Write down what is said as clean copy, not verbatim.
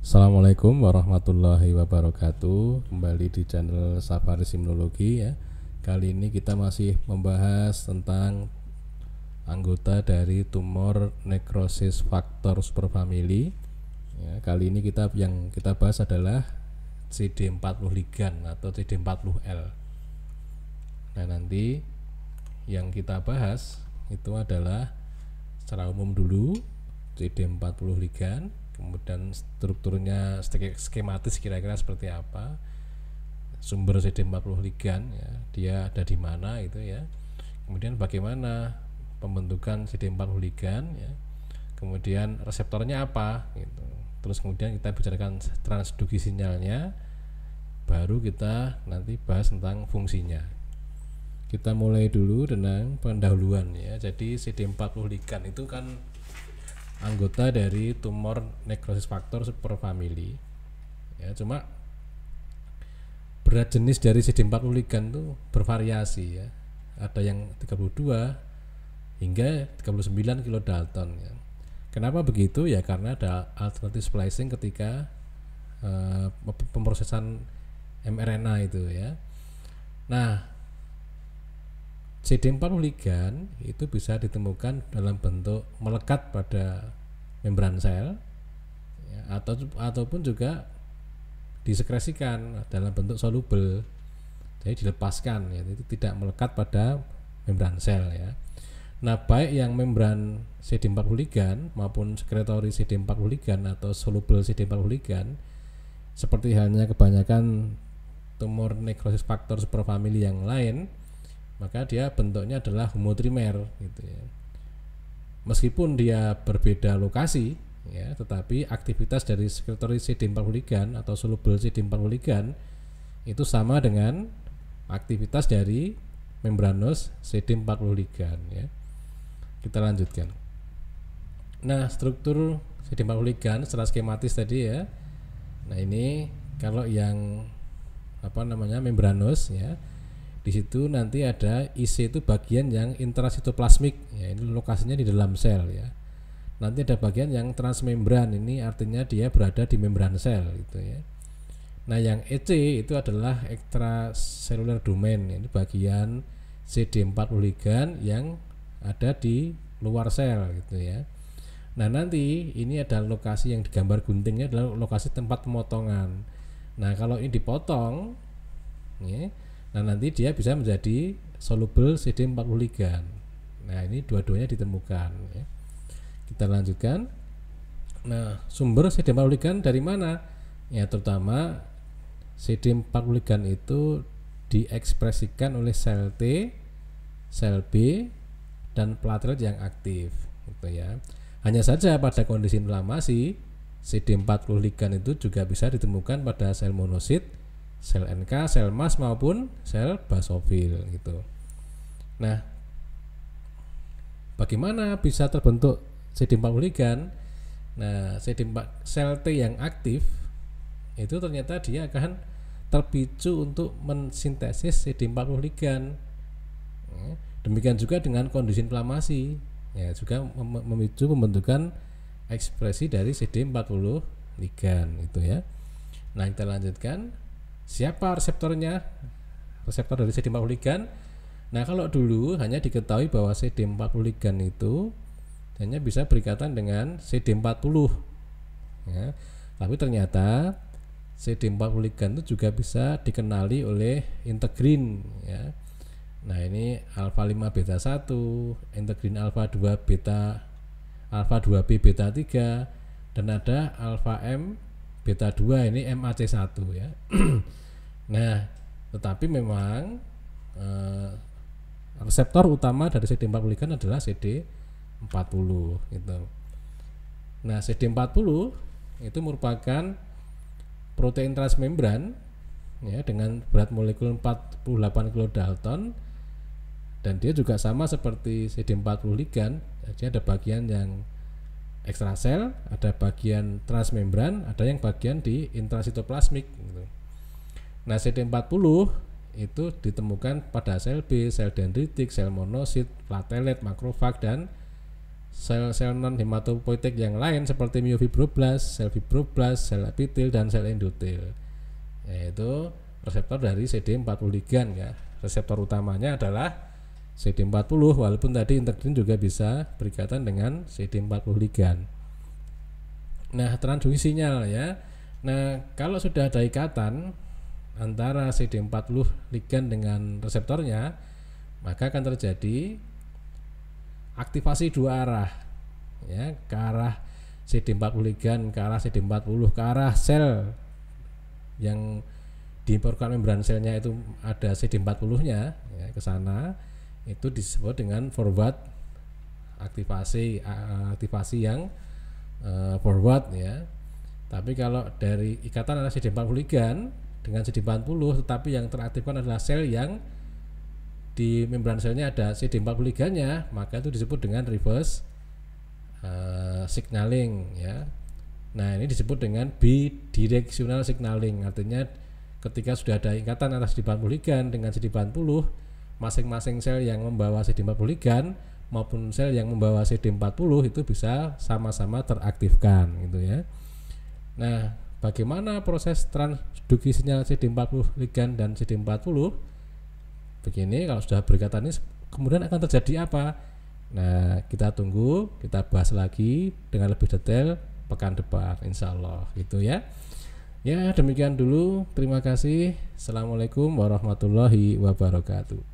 Assalamualaikum warahmatullahi wabarakatuh. Kembali di channel Safari Simnologi ya. Kali ini kita masih membahas tentang anggota dari tumor necrosis factor superfamily. Ya, kali ini yang kita bahas adalah CD40 ligand atau CD40L. Nah, nanti yang kita bahas itu adalah secara umum dulu CD40 ligand, kemudian strukturnya skematis kira-kira seperti apa, sumber CD40 ligand ya, dia ada di mana itu ya, kemudian bagaimana pembentukan CD40 ligand ya, kemudian reseptornya apa gitu. Terus kemudian kita bicarakan transduksi sinyalnya, baru kita nanti bahas tentang fungsinya. Kita mulai dulu dengan pendahuluan ya. Jadi CD40 ligand itu kan anggota dari tumor necrosis factor superfamily ya, cuma berat jenis dari CD40 ligand itu bervariasi ya, ada yang 32 hingga 39 kilodalton ya. Kenapa begitu ya, karena ada alternative splicing ketika pemrosesan mRNA itu ya. Nah, CD40 ligand itu bisa ditemukan dalam bentuk melekat pada membran sel ya, ataupun juga disekresikan dalam bentuk soluble, jadi dilepaskan ya, itu tidak melekat pada membran sel ya. Nah, baik yang membran CD40 ligand maupun sekretory CD40 ligand atau soluble CD40 ligand, seperti halnya kebanyakan tumor necrosis factor superfamily yang lain, maka dia bentuknya adalah homotrimer gitu ya. Meskipun dia berbeda lokasi ya, tetapi aktivitas dari sekretory CD40 ligand atau soluble CD40 ligand itu sama dengan aktivitas dari membranous CD40 ligand ya. Kita lanjutkan. Nah, struktur CD40 ligand secara skematis tadi ya. Nah, ini kalau yang membranous ya, di situ nanti ada IC, itu bagian yang intrasitoplasmik ya, ini lokasinya di dalam sel ya. Nanti ada bagian yang transmembran, ini artinya dia berada di membran sel gitu ya. Nah, yang EC itu adalah extracellular domain, ini bagian CD40 ligand yang ada di luar sel gitu ya. Nah, nanti ini ada lokasi yang digambar guntingnya adalah lokasi tempat pemotongan. Nah, kalau ini dipotong ya, nah nanti dia bisa menjadi soluble CD40 ligand. Nah, ini dua-duanya ditemukan ya. Kita lanjutkan. Nah, sumber CD40 ligand dari mana? Ya, terutama CD40 ligand itu diekspresikan oleh sel T, sel B, dan platelet yang aktif gitu ya. Hanya saja pada kondisi inflamasi, CD40 ligand itu juga bisa ditemukan pada sel monosit, sel NK, sel MAS maupun sel basofil gitu. Nah, bagaimana bisa terbentuk CD40 ligand? Nah, sel T yang aktif itu ternyata dia akan terpicu untuk mensintesis CD40 ligand. Demikian juga dengan kondisi inflamasi ya, juga memicu pembentukan ekspresi dari CD40 ligand itu ya. Nah, kita lanjutkan. Siapa reseptornya? Reseptor dari CD40 ligand. Nah, kalau dulu hanya diketahui bahwa CD40 ligand itu hanya bisa berikatan dengan CD40 ya. Tapi ternyata CD40 ligand itu juga bisa dikenali oleh integrin ya. Nah, ini alfa 5 beta 1, integrin alfa 2 beta, alfa 2B beta 3, dan ada alfa M beta 2, ini MAC1 ya. Nah, tetapi memang reseptor utama dari CD40 ligand adalah CD40 gitu. Nah, CD40 itu merupakan protein transmembran ya, dengan berat molekul 48 kilodalton, dan dia juga sama seperti CD40 ligand. Jadi ada bagian yang ekstrasel, ada bagian transmembran, ada yang bagian di intrasitoplasmik gitu. Nah, CD40 itu ditemukan pada sel B, sel dendritik, sel monosit, platelet, makrofag, dan sel-sel non hematopoietik yang lain seperti myofibroblast, sel epitel dan sel endotel. Yaitu reseptor dari CD40 ligand ya. Reseptor utamanya adalah CD40, walaupun tadi integrin juga bisa berikatan dengan CD40 ligand. Nah, transduksi sinyal ya. Nah, kalau sudah ada ikatan antara CD40 ligand dengan reseptornya, maka akan terjadi aktivasi dua arah ya, ke arah CD40 ligand, ke arah CD40, ke arah sel yang di permukaan membran selnya itu ada CD40-nya ya, ke sana. Itu disebut dengan forward aktivasi yang forward ya. Tapi kalau dari ikatan antara CD40 ligand dengan CD40 tetapi yang teraktifkan adalah sel yang di membran selnya ada CD40 ligandnya, maka itu disebut dengan reverse signaling ya. Nah, ini disebut dengan bidirectional signaling, artinya ketika sudah ada ikatan antara CD40 ligand dengan CD40, masing-masing sel yang membawa CD40 ligand maupun sel yang membawa CD40 itu bisa sama-sama teraktifkan gitu ya. Nah, bagaimana proses transduksi sinyal CD40 ligand dan CD40? Begini, kalau sudah berikatan ini kemudian akan terjadi apa? Nah, kita tunggu, kita bahas lagi dengan lebih detail pekan depan insya Allah gitu ya. Ya, demikian dulu, terima kasih. Assalamualaikum warahmatullahi wabarakatuh.